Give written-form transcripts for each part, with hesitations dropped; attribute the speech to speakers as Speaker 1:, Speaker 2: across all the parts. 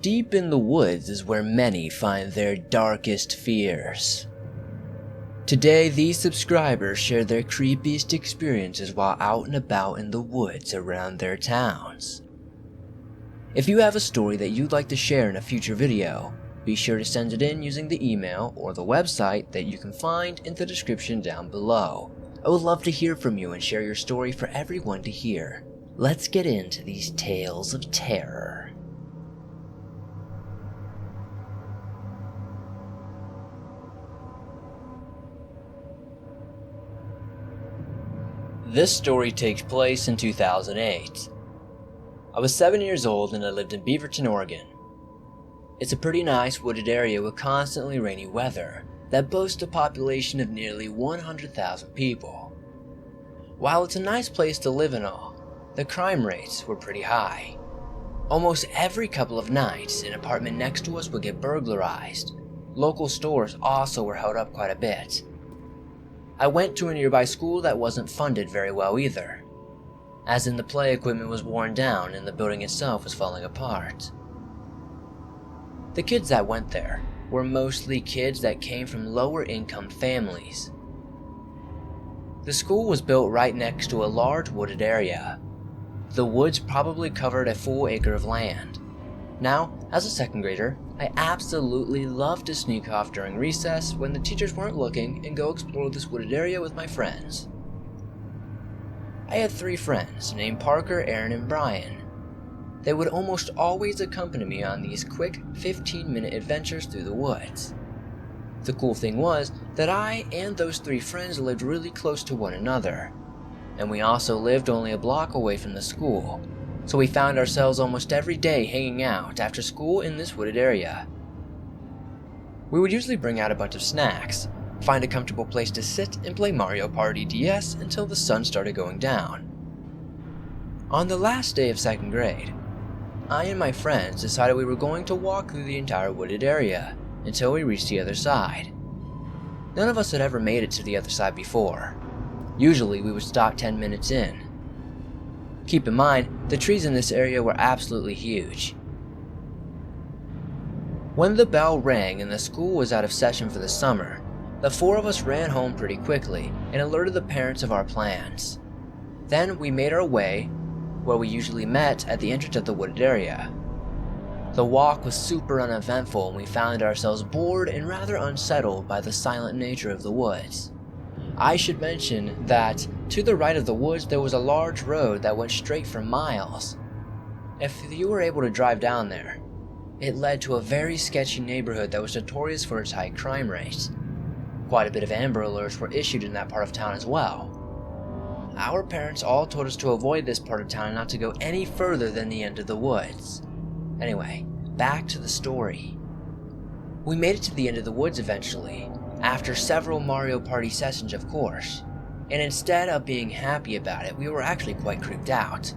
Speaker 1: Deep in the woods is where many find their darkest fears. Today, these subscribers share their creepiest experiences while out and about in the woods around their towns. If you have a story that you'd like to share in a future video, be sure to send it in using the email or the website that you can find in the description down below. I would love to hear from you and share your story for everyone to hear. Let's get into these tales of terror. This story takes place in 2008. I was 7 years old and I lived in Beaverton, Oregon. It's a pretty nice wooded area with constantly rainy weather that boasts a population of nearly 100,000 people. While it's a nice place to live and all, the crime rates were pretty high. Almost every couple of nights, an apartment next to us would get burglarized. Local stores also were held up quite a bit. I went to a nearby school that wasn't funded very well either, as in the play equipment was worn down and the building itself was falling apart. The kids that went there were mostly kids that came from lower income families. The school was built right next to a large wooded area. The woods probably covered a full acre of land. Now, as a second grader, I absolutely loved to sneak off during recess when the teachers weren't looking and go explore this wooded area with my friends. I had 3 friends named Parker, Aaron, and Brian. They would almost always accompany me on these quick 15-minute adventures through the woods. The cool thing was that I and those 3 friends lived really close to one another, and we also lived only a block away from the school, so we found ourselves almost every day hanging out after school in this wooded area. We would usually bring out a bunch of snacks, find a comfortable place to sit and play Mario Party DS until the sun started going down. On the last day of second grade, I and my friends decided we were going to walk through the entire wooded area until we reached the other side. None of us had ever made it to the other side before. Usually we would stop 10 minutes in. Keep in mind, the trees in this area were absolutely huge. When the bell rang and the school was out of session for the summer, the 4 of us ran home pretty quickly and alerted the parents of our plans. Then we made our way where we usually met at the entrance of the wooded area. The walk was super uneventful and we found ourselves bored and rather unsettled by the silent nature of the woods. I should mention that to the right of the woods there was a large road that went straight for miles. If you were able to drive down there, it led to a very sketchy neighborhood that was notorious for its high crime rate. Quite a bit of Amber Alerts were issued in that part of town as well. Our parents all told us to avoid this part of town and not to go any further than the end of the woods. Anyway, back to the story. We made it to the end of the woods eventually, after several Mario Party sessions of course, and instead of being happy about it, we were actually quite creeped out.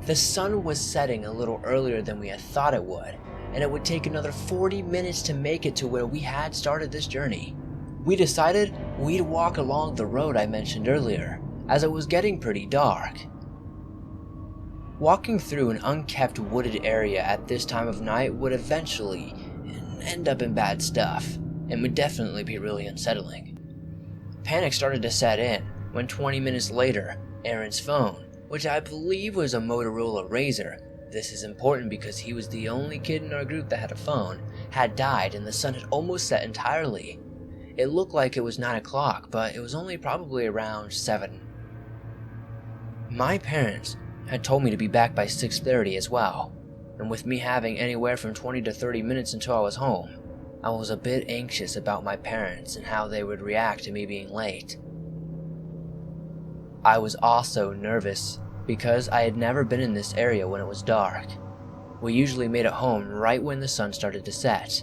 Speaker 1: The sun was setting a little earlier than we had thought it would, and it would take another 40 minutes to make it to where we had started this journey. We decided we'd walk along the road I mentioned earlier, as it was getting pretty dark. Walking through an unkept wooded area at this time of night would eventually end up in bad stuff, and would definitely be really unsettling. Panic started to set in when 20 minutes later, Aaron's phone, which I believe was a Motorola Razr, this is important because he was the only kid in our group that had a phone, had died and the sun had almost set entirely. It looked like it was 9 o'clock, but it was only probably around 7. My parents had told me to be back by 6:30 as well, and with me having anywhere from 20 to 30 minutes until I was home, I was a bit anxious about my parents and how they would react to me being late. I was also nervous because I had never been in this area when it was dark. We usually made it home right when the sun started to set,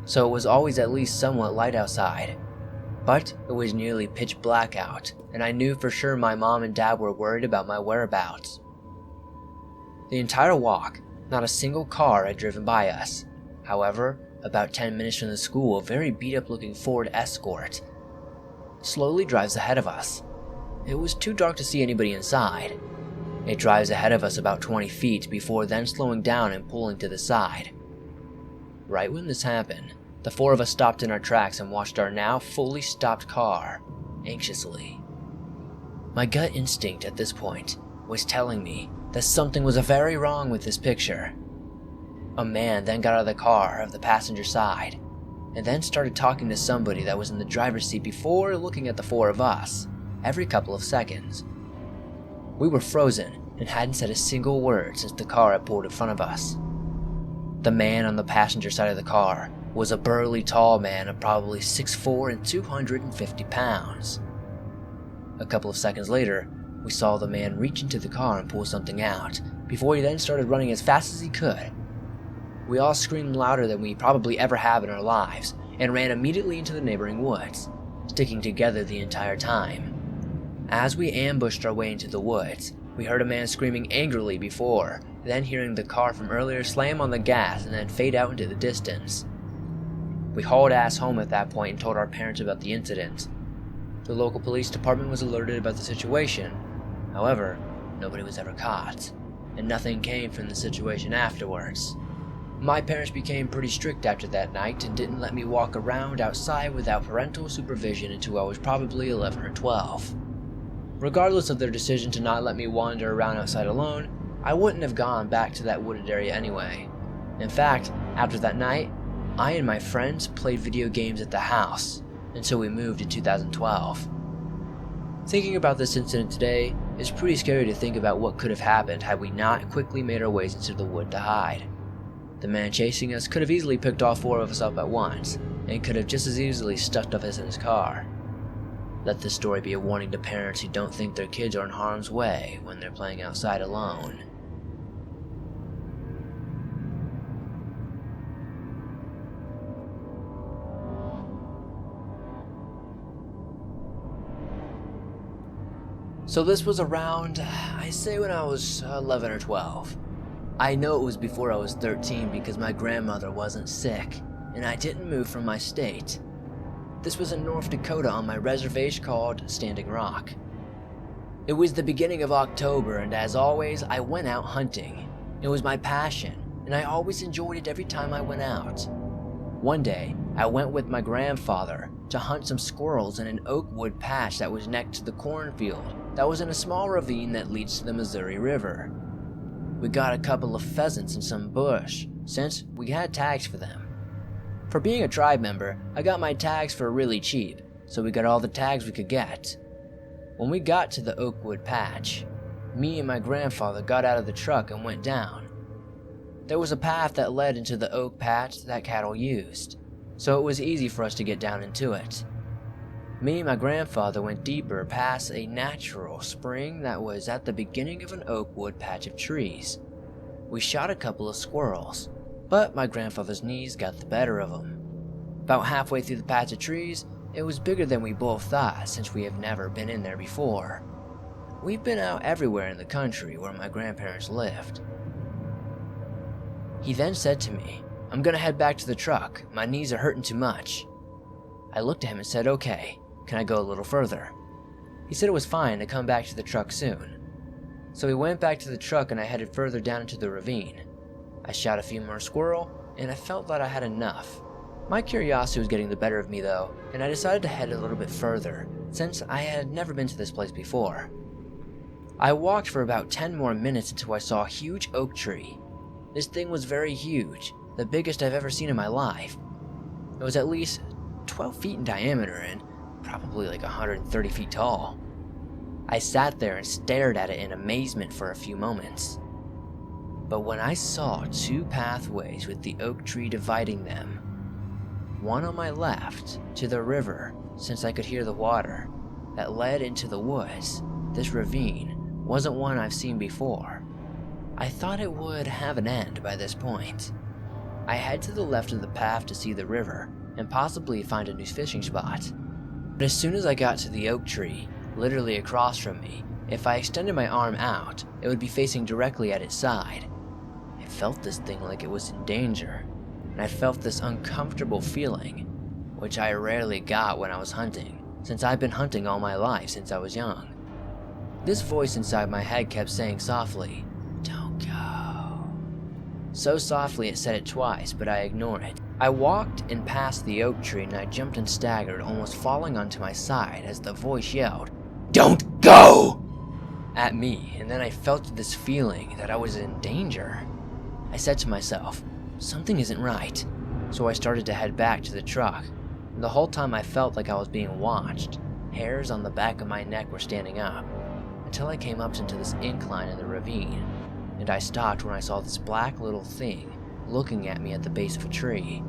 Speaker 1: so it was always at least somewhat light outside. But it was nearly pitch black out, and I knew for sure my mom and dad were worried about my whereabouts. The entire walk, not a single car had driven by us. However, about 10 minutes from the school, a very beat-up looking Ford Escort slowly drives ahead of us. It was too dark to see anybody inside. It drives ahead of us about 20 feet before then slowing down and pulling to the side. Right when this happened, the four of us stopped in our tracks and watched our now fully stopped car anxiously. My gut instinct at this point was telling me that something was very wrong with this picture. A man then got out of the car of the passenger side and then started talking to somebody that was in the driver's seat before looking at the four of us every couple of seconds. We were frozen and hadn't said a single word since the car had pulled in front of us. The man on the passenger side of the car was a burly tall man of probably 6'4" and 250 pounds. A couple of seconds later, we saw the man reach into the car and pull something out, before he then started running as fast as he could. We all screamed louder than we probably ever have in our lives, and ran immediately into the neighboring woods, sticking together the entire time. As we ambushed our way into the woods, we heard a man screaming angrily before, then hearing the car from earlier slam on the gas and then fade out into the distance. We hauled ass home at that point and told our parents about the incident. The local police department was alerted about the situation. However, nobody was ever caught, and nothing came from the situation afterwards. My parents became pretty strict after that night and didn't let me walk around outside without parental supervision until I was probably 11 or 12. Regardless of their decision to not let me wander around outside alone, I wouldn't have gone back to that wooded area anyway. In fact, after that night, I and my friends played video games at the house until we moved in 2012. Thinking about this incident today is pretty scary to think about what could have happened had we not quickly made our ways into the wood to hide. The man chasing us could have easily picked all four of us up at once, and could have just as easily stuffed us in his car. Let this story be a warning to parents who don't think their kids are in harm's way when they're playing outside alone. So this was around, I say when I was 11 or 12. I know it was before I was 13 because my grandmother wasn't sick, and I didn't move from my state. This was in North Dakota on my reservation called Standing Rock. It was the beginning of October, and as always, I went out hunting. It was my passion, and I always enjoyed it every time I went out. One day, I went with my grandfather to hunt some squirrels in an oak wood patch that was next to the cornfield that was in a small ravine that leads to the Missouri River. We got a couple of pheasants and some bush, since we had tags for them. For being a tribe member, I got my tags for really cheap, so we got all the tags we could get. When we got to the Oakwood patch, me and my grandfather got out of the truck and went down. There was a path that led into the oak patch that cattle used, so it was easy for us to get down into it. Me and my grandfather went deeper past a natural spring that was at the beginning of an oak wood patch of trees. We shot a couple of squirrels, but my grandfather's knees got the better of him. About halfway through the patch of trees, it was bigger than we both thought since we have never been in there before. We've been out everywhere in the country where my grandparents lived. He then said to me, "I'm gonna head back to the truck, my knees are hurting too much." I looked at him and said, "Okay, can I go a little further?" He said it was fine to come back to the truck soon. So we went back to the truck and I headed further down into the ravine. I shot a few more squirrel and I felt that I had enough. My curiosity was getting the better of me though, and I decided to head a little bit further since I had never been to this place before. I walked for about 10 more minutes until I saw a huge oak tree. This thing was very huge, the biggest I've ever seen in my life. It was at least 12 feet in diameter and probably like 130 feet tall. I sat there and stared at it in amazement for a few moments. But when I saw two pathways with the oak tree dividing them, one on my left to the river, since I could hear the water, that led into the woods, this ravine wasn't one I've seen before. I thought it would have an end by this point. I head to the left of the path to see the river and possibly find a new fishing spot. But as soon as I got to the oak tree, literally across from me, if I extended my arm out, it would be facing directly at its side. I felt this thing like it was in danger, and I felt this uncomfortable feeling, which I rarely got when I was hunting, since I've been hunting all my life since I was young. This voice inside my head kept saying softly, "Don't go." so softly it said it twice, but I ignored it. I walked and passed the oak tree and I jumped and staggered, almost falling onto my side as the voice yelled, "Don't go!" at me, and then I felt this feeling that I was in danger. I said to myself, something isn't right, so I started to head back to the truck. The whole time I felt like I was being watched. Hairs on the back of my neck were standing up, until I came up into this incline in the ravine, and I stopped when I saw this black little thing looking at me at the base of a tree.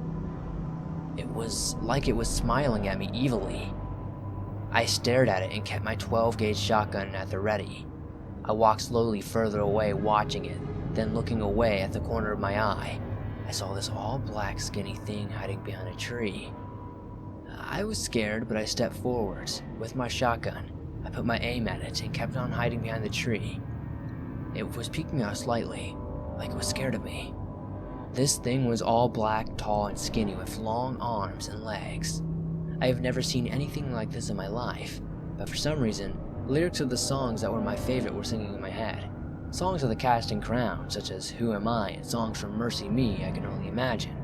Speaker 1: It was like it was smiling at me evilly. I stared at it and kept my 12-gauge shotgun at the ready. I walked slowly further away, watching it, then looking away at the corner of my eye. I saw this all-black skinny thing hiding behind a tree. I was scared, but I stepped forwards. With my shotgun, I put my aim at it and kept on hiding behind the tree. It was peeking out slightly, like it was scared of me. This thing was all black, tall, and skinny with long arms and legs. I have never seen anything like this in my life, but for some reason, lyrics of the songs that were my favorite were singing in my head. Songs of the Casting Crown, such as Who Am I, and songs from Mercy Me, I Can Only Imagine.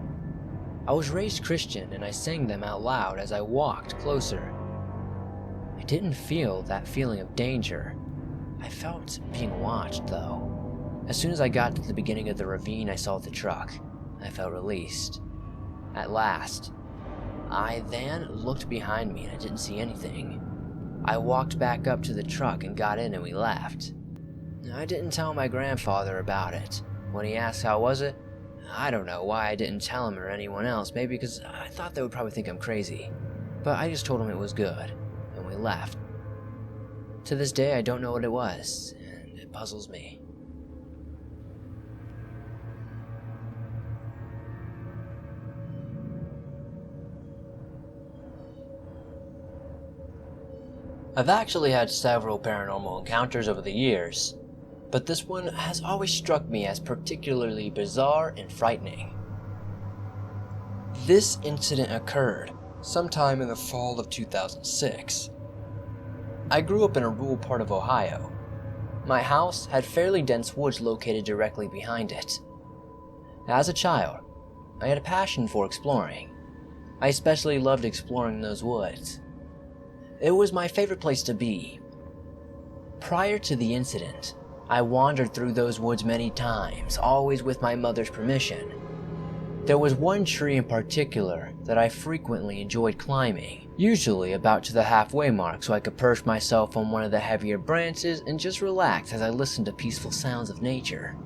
Speaker 1: I was raised Christian and I sang them out loud as I walked closer. I didn't feel that feeling of danger. I felt being watched, though. As soon as I got to the beginning of the ravine, I saw the truck. I felt released. At last. I then looked behind me and I didn't see anything. I walked back up to the truck and got in and we left. I didn't tell my grandfather about it. When he asked how was it, I don't know why I didn't tell him or anyone else, maybe because I thought they would probably think I'm crazy. But I just told him it was good, and we left. To this day, I don't know what it was, and it puzzles me. I've actually had several paranormal encounters over the years, but this one has always struck me as particularly bizarre and frightening. This incident occurred sometime in the fall of 2006. I grew up in a rural part of Ohio. My house had fairly dense woods located directly behind it. As a child, I had a passion for exploring. I especially loved exploring those woods. It was my favorite place to be. Prior to the incident, I wandered through those woods many times, always with my mother's permission. There was one tree in particular that I frequently enjoyed climbing, usually about to the halfway mark so I could perch myself on one of the heavier branches and just relax as I listened to peaceful sounds of nature.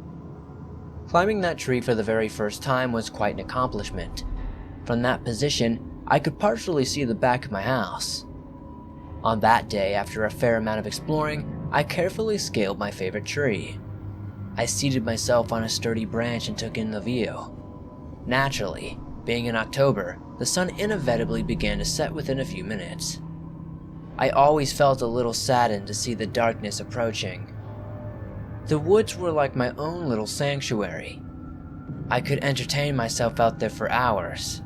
Speaker 1: Climbing that tree for the very first time was quite an accomplishment. From that position, I could partially see the back of my house. On that day, after a fair amount of exploring, I carefully scaled my favorite tree. I seated myself on a sturdy branch and took in the view. Naturally, being in October, the sun inevitably began to set within a few minutes. I always felt a little saddened to see the darkness approaching. The woods were like my own little sanctuary. I could entertain myself out there for hours.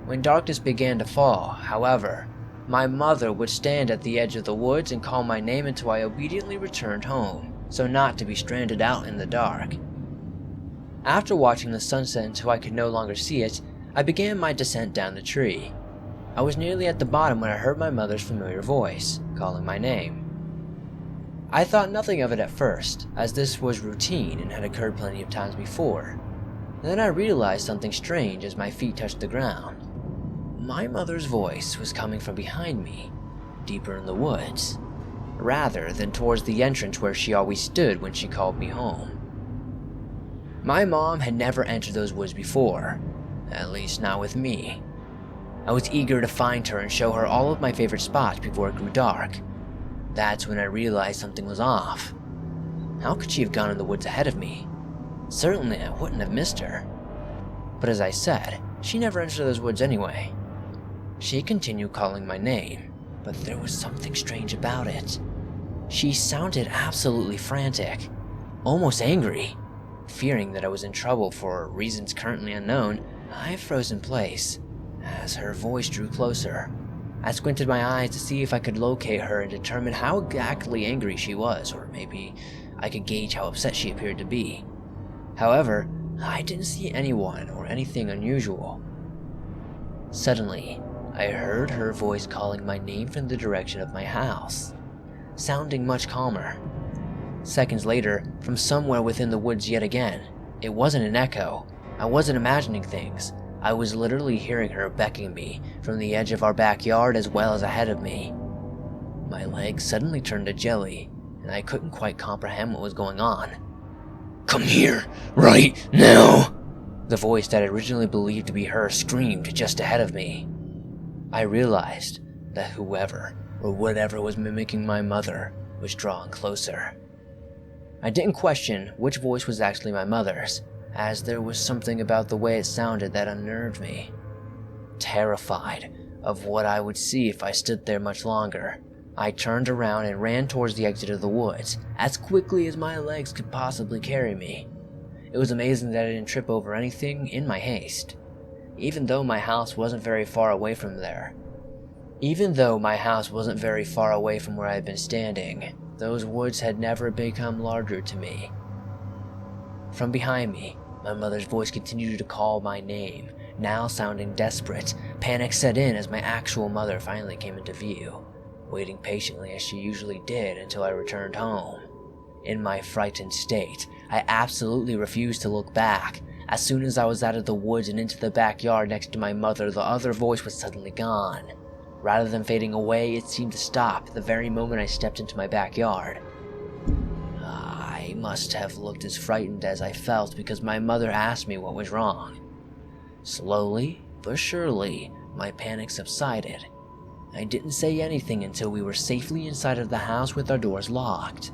Speaker 1: When darkness began to fall, however, my mother would stand at the edge of the woods and call my name until I obediently returned home, so not to be stranded out in the dark. After watching the sunset until I could no longer see it, I began my descent down the tree. I was nearly at the bottom when I heard my mother's familiar voice, calling my name. I thought nothing of it at first, as this was routine and had occurred plenty of times before. Then I realized something strange as my feet touched the ground. My mother's voice was coming from behind me, deeper in the woods, rather than towards the entrance where she always stood when she called me home. My mom had never entered those woods before, at least not with me. I was eager to find her and show her all of my favorite spots before it grew dark. That's when I realized something was off. How could she have gone in the woods ahead of me? Certainly I wouldn't have missed her. But as I said, she never entered those woods anyway. She continued calling my name, but there was something strange about it. She sounded absolutely frantic, almost angry. Fearing that I was in trouble for reasons currently unknown, I froze in place as her voice drew closer. I squinted my eyes to see if I could locate her and determine how exactly angry she was, or maybe I could gauge how upset she appeared to be. However, I didn't see anyone or anything unusual. Suddenly, I heard her voice calling my name from the direction of my house, sounding much calmer. Seconds later, from somewhere within the woods yet again, it wasn't an echo. I wasn't imagining things. I was literally hearing her beckoning me from the edge of our backyard as well as ahead of me. My legs suddenly turned to jelly, and I couldn't quite comprehend what was going on. "Come here, right now!" The voice that I originally believed to be her screamed just ahead of me. I realized that whoever or whatever was mimicking my mother was drawing closer. I didn't question which voice was actually my mother's, as there was something about the way it sounded that unnerved me. Terrified of what I would see if I stood there much longer, I turned around and ran towards the exit of the woods as quickly as my legs could possibly carry me. It was amazing that I didn't trip over anything in my haste, even though my house wasn't very far away from there. Even though my house wasn't very far away from where I had been standing, those woods had never become larger to me. From behind me, my mother's voice continued to call my name, now sounding desperate. Panic set in as my actual mother finally came into view, waiting patiently as she usually did until I returned home. In my frightened state, I absolutely refused to look back. As soon as I was out of the woods and into the backyard next to my mother, the other voice was suddenly gone. Rather than fading away, it seemed to stop the very moment I stepped into my backyard. I must have looked as frightened as I felt because my mother asked me what was wrong. Slowly but surely, my panic subsided. I didn't say anything until we were safely inside of the house with our doors locked.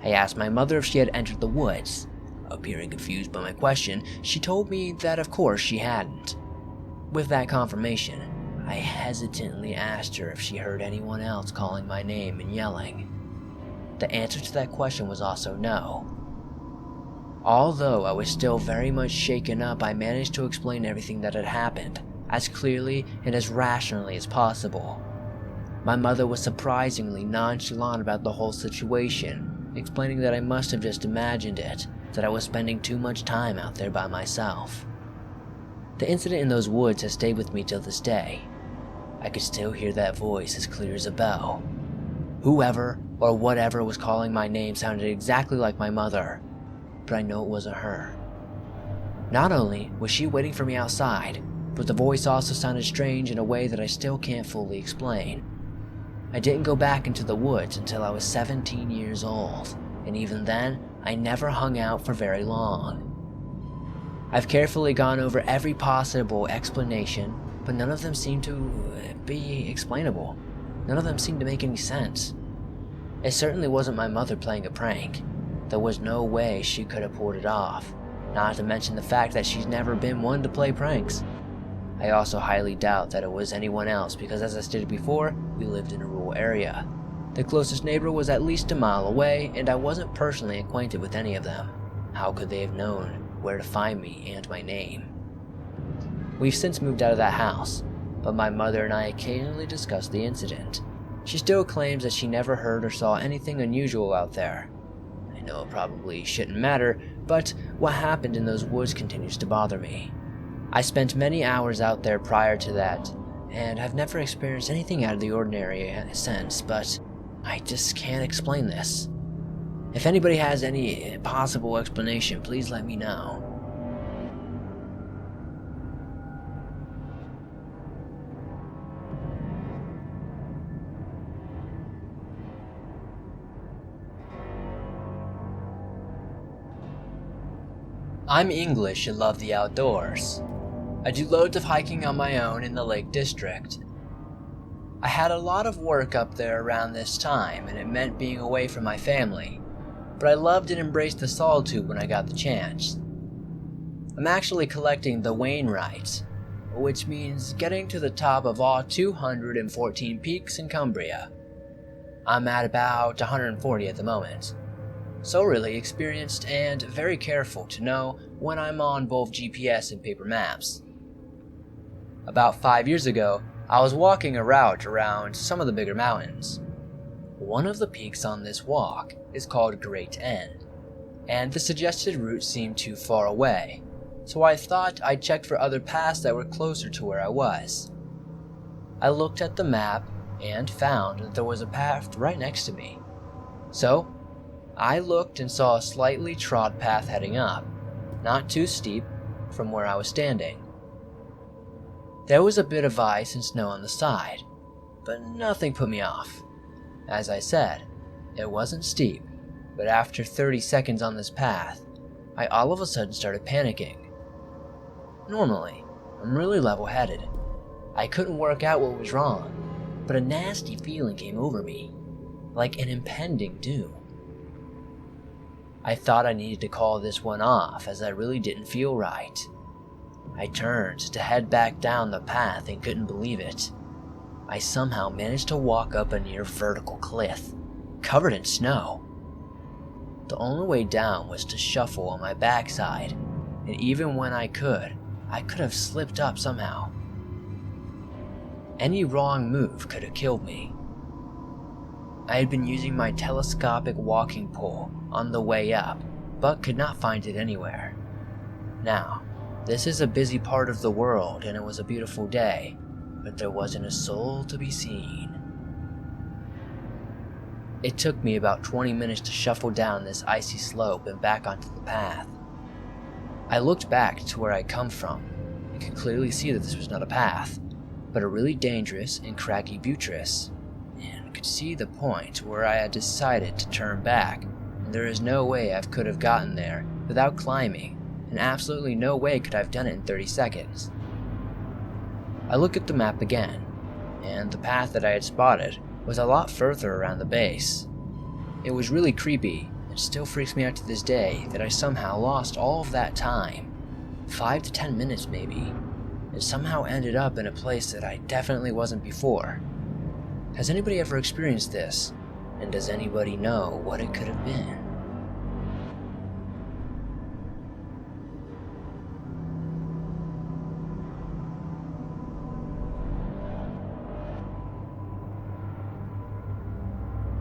Speaker 1: I asked my mother if she had entered the woods. Appearing confused by my question, she told me that of course she hadn't. With that confirmation, I hesitantly asked her if she heard anyone else calling my name and yelling. The answer to that question was also no. Although I was still very much shaken up, I managed to explain everything that had happened as clearly and as rationally as possible. My mother was surprisingly nonchalant about the whole situation, explaining that I must have just imagined it, that I was spending too much time out there by myself. The incident in those woods has stayed with me till this day. I could still hear that voice as clear as a bell. Whoever or whatever was calling my name sounded exactly like my mother, but I know it wasn't her. Not only was she waiting for me outside, but the voice also sounded strange in a way that I still can't fully explain. I didn't go back into the woods until I was 17 years old, and even then, I never hung out for very long. I've carefully gone over every possible explanation, but none of them seem to be explainable. None of them seem to make any sense. It certainly wasn't my mother playing a prank. There was no way she could have pulled it off, not to mention the fact that she's never been one to play pranks. I also highly doubt that it was anyone else because, as I stated before, we lived in a rural area. The closest neighbor was at least a mile away, and I wasn't personally acquainted with any of them. How could they have known where to find me and my name? We've since moved out of that house, but my mother and I occasionally discuss the incident. She still claims that she never heard or saw anything unusual out there. I know it probably shouldn't matter, but what happened in those woods continues to bother me. I spent many hours out there prior to that, and have never experienced anything out of the ordinary since, but I just can't explain this. If anybody has any possible explanation, please let me know. I'm English and love the outdoors. I do loads of hiking on my own in the Lake District. I had a lot of work up there around this time, and it meant being away from my family, but I loved and embraced the solitude when I got the chance. I'm actually collecting the Wainwrights, which means getting to the top of all 214 peaks in Cumbria. I'm at about 140 at the moment. So really experienced and very careful to know when I'm on both GPS and paper maps. About 5 years ago, I was walking a route around some of the bigger mountains. One of the peaks on this walk is called Great End, and the suggested route seemed too far away, so I thought I'd check for other paths that were closer to where I was. I looked at the map and found that there was a path right next to me. So, I looked and saw a slightly trod path heading up, not too steep from where I was standing. There was a bit of ice and snow on the side, but nothing put me off. As I said, it wasn't steep, but after 30 seconds on this path, I all of a sudden started panicking. Normally, I'm really level-headed. I couldn't work out what was wrong, but a nasty feeling came over me, like an impending doom. I thought I needed to call this one off as I really didn't feel right. I turned to head back down the path and couldn't believe it. I somehow managed to walk up a near vertical cliff, covered in snow. The only way down was to shuffle on my backside, and even when I could have slipped up somehow. Any wrong move could have killed me. I had been using my telescopic walking pole on the way up, but could not find it anywhere. Now, this is a busy part of the world and it was a beautiful day, but there wasn't a soul to be seen. It took me about 20 minutes to shuffle down this icy slope and back onto the path. I looked back to where I'd come from and could clearly see that this was not a path, but a really dangerous and craggy buttress, and could see the point where I had decided to turn back, and there is no way I could have gotten there without climbing, and absolutely no way could I have done it in 30 seconds. I looked at the map again, and the path that I had spotted was a lot further around the base. It was really creepy, and still freaks me out to this day that I somehow lost all of that time, 5 to 10 minutes maybe, and somehow ended up in a place that I definitely wasn't before. Has anybody ever experienced this? And does anybody know what it could have been?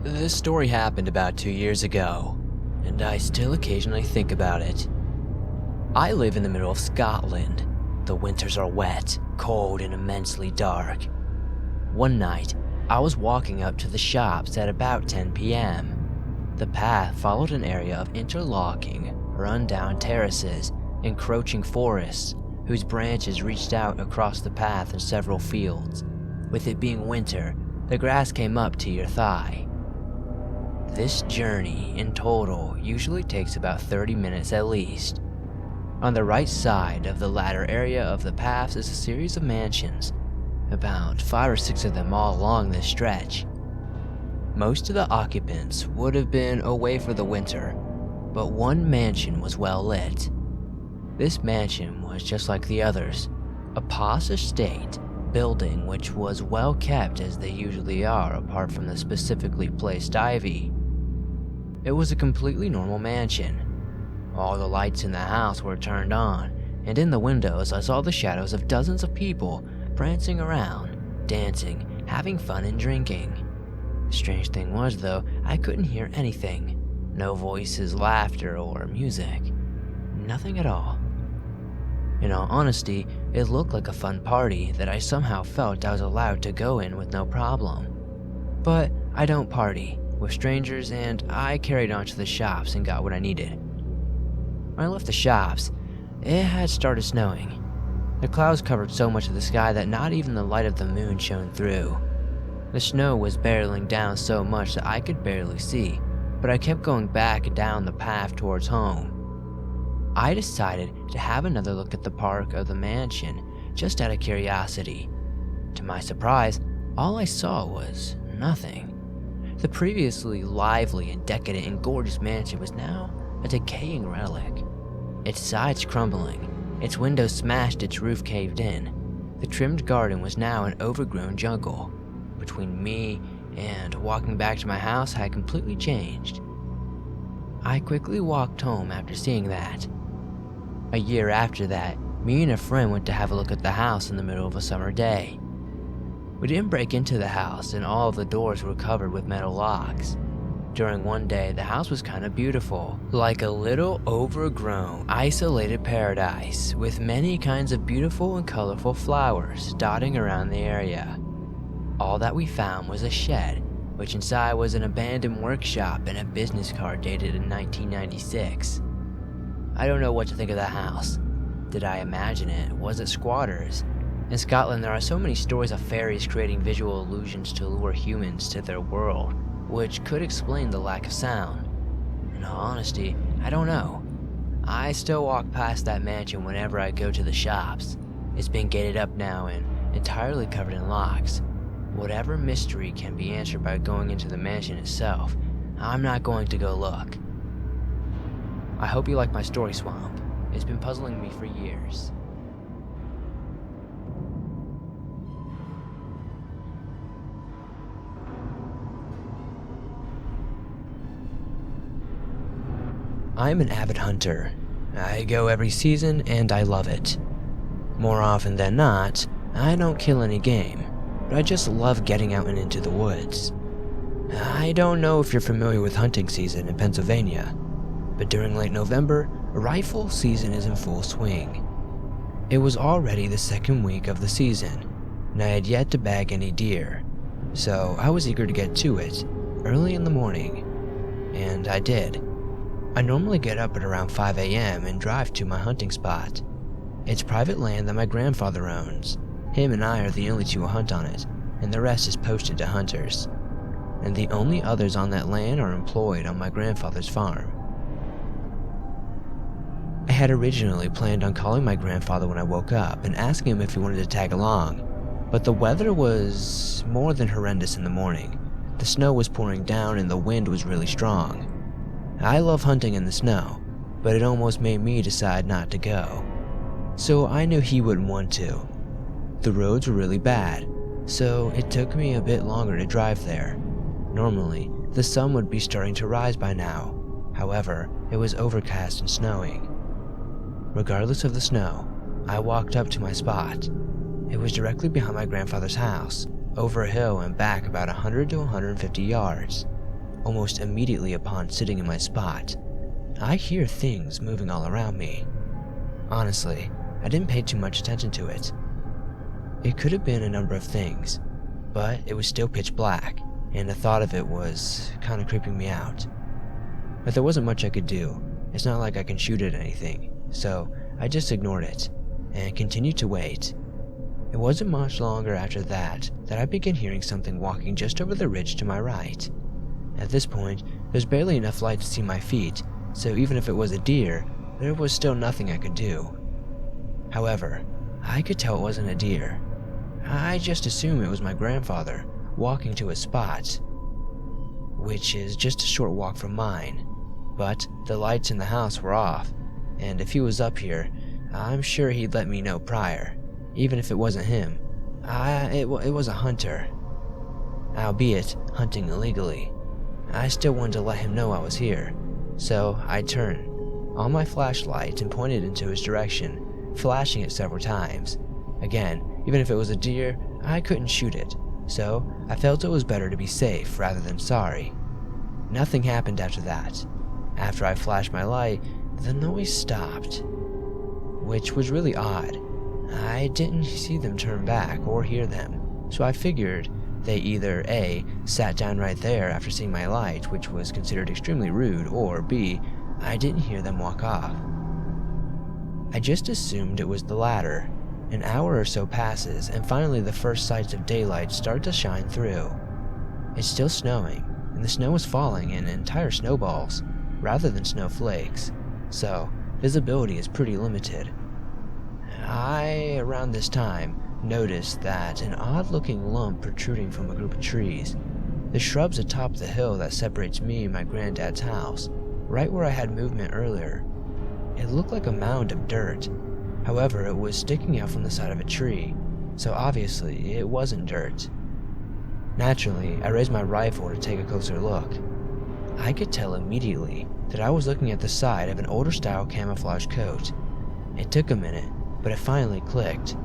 Speaker 1: This story happened about 2 years ago, and I still occasionally think about it. I live in the middle of Scotland. The winters are wet, cold, and immensely dark. One night, I was walking up to the shops at about 10 p.m. The path followed an area of interlocking, run-down terraces, encroaching forests, whose branches reached out across the path in several fields. With it being winter, the grass came up to your thigh. This journey, in total, usually takes about 30 minutes at least. On the right side of the latter area of the paths is a series of mansions, about 5 or 6 of them all along this stretch. Most of the occupants would have been away for the winter, but one mansion was well lit. This mansion was just like the others, a posh estate building which was well kept as they usually are apart from the specifically placed ivy. It was a completely normal mansion. All the lights in the house were turned on, and in the windows I saw the shadows of dozens of people prancing around, dancing, having fun and drinking. Strange thing was though, I couldn't hear anything. No voices, laughter, or music. Nothing at all. In all honesty, it looked like a fun party that I somehow felt I was allowed to go in with no problem. But I don't party with strangers, and I carried on to the shops and got what I needed. When I left the shops, it had started snowing. The clouds covered so much of the sky that not even the light of the moon shone through. The snow was barreling down so much that I could barely see, but I kept going back down the path towards home. I decided to have another look at the park of the mansion, just out of curiosity. To my surprise, all I saw was nothing. The previously lively and decadent and gorgeous mansion was now a decaying relic. Its sides crumbling, its windows smashed, its roof caved in. The trimmed garden was now an overgrown jungle. Between me and walking back to my house had completely changed. I quickly walked home after seeing that. A year after that, me and a friend went to have a look at the house in the middle of a summer day. We didn't break into the house, and all of the doors were covered with metal locks. During one day, the house was kind of beautiful, like a little overgrown, isolated paradise with many kinds of beautiful and colorful flowers dotting around the area. All that we found was a shed, which inside was an abandoned workshop and a business card dated in 1996. I don't know what to think of the house. Did I imagine it? Was it squatters? In Scotland, there are so many stories of fairies creating visual illusions to lure humans to their world, which could explain the lack of sound. In all honesty, I don't know. I still walk past that mansion whenever I go to the shops. It's been gated up now and entirely covered in locks. Whatever mystery can be answered by going into the mansion itself, I'm not going to go look. I hope you like my story, Swamp. It's been puzzling me for years. I'm an avid hunter. I go every season and I love it. More often than not, I don't kill any game, but I just love getting out and into the woods. I don't know if you're familiar with hunting season in Pennsylvania, but during late November, rifle season is in full swing. It was already the second week of the season, and I had yet to bag any deer, so I was eager to get to it early in the morning, and I did. I normally get up at around 5 a.m. and drive to my hunting spot. It's private land that my grandfather owns. Him and I are the only two who hunt on it, and the rest is posted to hunters. And the only others on that land are employed on my grandfather's farm. I had originally planned on calling my grandfather when I woke up and asking him if he wanted to tag along, but the weather was more than horrendous in the morning. The snow was pouring down and the wind was really strong. I love hunting in the snow, but it almost made me decide not to go. So I knew he wouldn't want to. The roads were really bad, so it took me a bit longer to drive there. Normally, the sun would be starting to rise by now. However, it was overcast and snowing. Regardless of the snow, I walked up to my spot. It was directly behind my grandfather's house, over a hill and back about 100 to 150 yards. Almost immediately upon sitting in my spot, I hear things moving all around me. Honestly, I didn't pay too much attention to it. It could have been a number of things, but it was still pitch black, and the thought of it was kind of creeping me out. But there wasn't much I could do. It's not like I can shoot at anything, so I just ignored it and continued to wait. It wasn't much longer after that I began hearing something walking just over the ridge to my right. At this point, there's barely enough light to see my feet, so even if it was a deer, there was still nothing I could do. However, I could tell it wasn't a deer. I just assumed it was my grandfather walking to his spot, which is just a short walk from mine. But the lights in the house were off, and if he was up here, I'm sure he'd let me know prior, even if it wasn't him. It was a hunter, albeit hunting illegally. I still wanted to let him know I was here, so I turned on my flashlight and pointed into his direction, flashing it several times. Again, even if it was a deer, I couldn't shoot it, so I felt it was better to be safe rather than sorry. Nothing happened after that. After I flashed my light, the noise stopped, which was really odd. I didn't see them turn back or hear them, so I figured they either A, sat down right there after seeing my light, which was considered extremely rude, or B, I didn't hear them walk off. I just assumed it was the latter. An hour or so passes, and finally the first sights of daylight start to shine through. It's still snowing, and the snow is falling in entire snowballs, rather than snowflakes, so visibility is pretty limited. I, around this time, noticed that an odd-looking lump protruding from a group of trees. The shrubs atop the hill that separates me and my granddad's house, right where I had movement earlier. It looked like a mound of dirt. However, it was sticking out from the side of a tree, so obviously it wasn't dirt. Naturally, I raised my rifle to take a closer look. I could tell immediately that I was looking at the side of an older-style camouflage coat. It took a minute, but it finally clicked.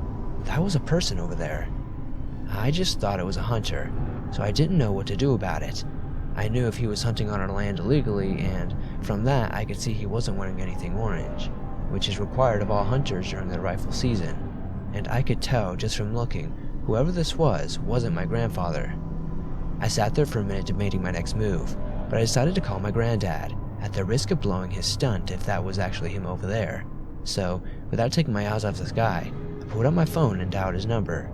Speaker 1: That was a person over there. I just thought it was a hunter, so I didn't know what to do about it.
Speaker 2: I knew if he was hunting on our land illegally, and from that I could see he wasn't wearing anything orange, which is required of all hunters during the rifle season. And I could tell just from looking, whoever this wasn't my grandfather. I sat there for a minute debating my next move, but I decided to call my granddad, at the risk of blowing his stunt if that was actually him over there. So, without taking my eyes off this guy, I pulled out my phone and dialed his number.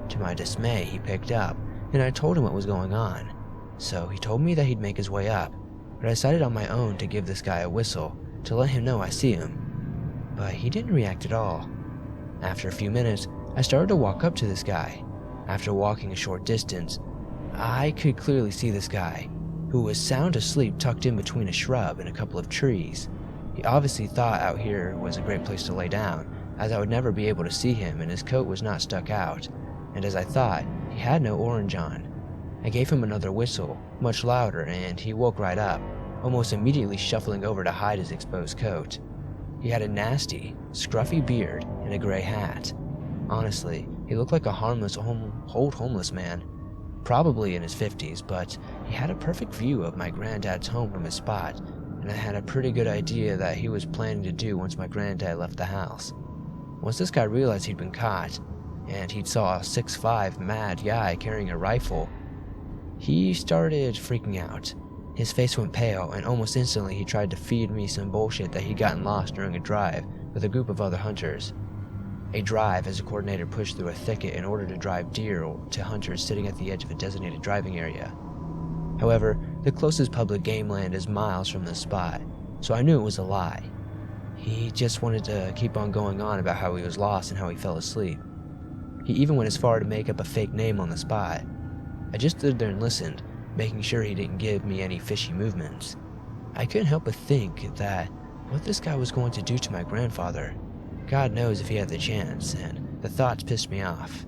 Speaker 2: To my dismay, he picked up, and I told him what was going on. So he told me that he'd make his way up, but I decided on my own to give this guy a whistle to let him know I see him. But he didn't react at all. After a few minutes, I started to walk up to this guy. After walking a short distance, I could clearly see this guy, who was sound asleep tucked in between a shrub and a couple of trees. He obviously thought out here was a great place to lay down, as I would never be able to see him and his coat was not stuck out, and as I thought, he had no orange on. I gave him another whistle, much louder, and he woke right up, almost immediately shuffling over to hide his exposed coat. He had a nasty, scruffy beard and a gray hat. Honestly, he looked like a harmless old homeless man, probably in his 50s, but he had a perfect view of my granddad's home from his spot, and I had a pretty good idea that he was planning to do once my granddad left the house. Once this guy realized he'd been caught, and he saw a 6'5" mad guy carrying a rifle, he started freaking out. His face went pale, and almost instantly he tried to feed me some bullshit that he'd gotten lost during a drive with a group of other hunters. A drive as a coordinator pushed through a thicket in order to drive deer to hunters sitting at the edge of a designated driving area. However, the closest public game land is miles from this spot, so I knew it was a lie. He just wanted to keep on going on about how he was lost and how he fell asleep. He even went as far to make up a fake name on the spot. I just stood there and listened, making sure he didn't give me any fishy movements. I couldn't help but think that what this guy was going to do to my grandfather, God knows if he had the chance, and the thoughts pissed me off.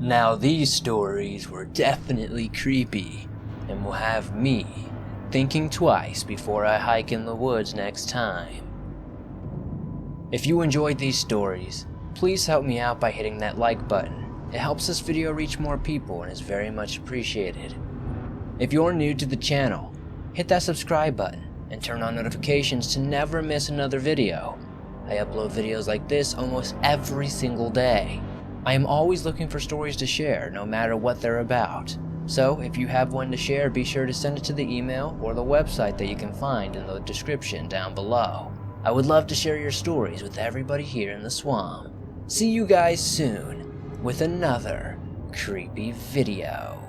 Speaker 1: Now these stories were definitely creepy, and will have me thinking twice before I hike in the woods next time. If you enjoyed these stories, please help me out by hitting that like button. It helps this video reach more people and is very much appreciated. If you're new to the channel, hit that subscribe button and turn on notifications to never miss another video. I upload videos like this almost every single day. I am always looking for stories to share, no matter what they're about. So if you have one to share, be sure to send it to the email or the website that you can find in the description down below. I would love to share your stories with everybody here in the swamp. See you guys soon with another creepy video.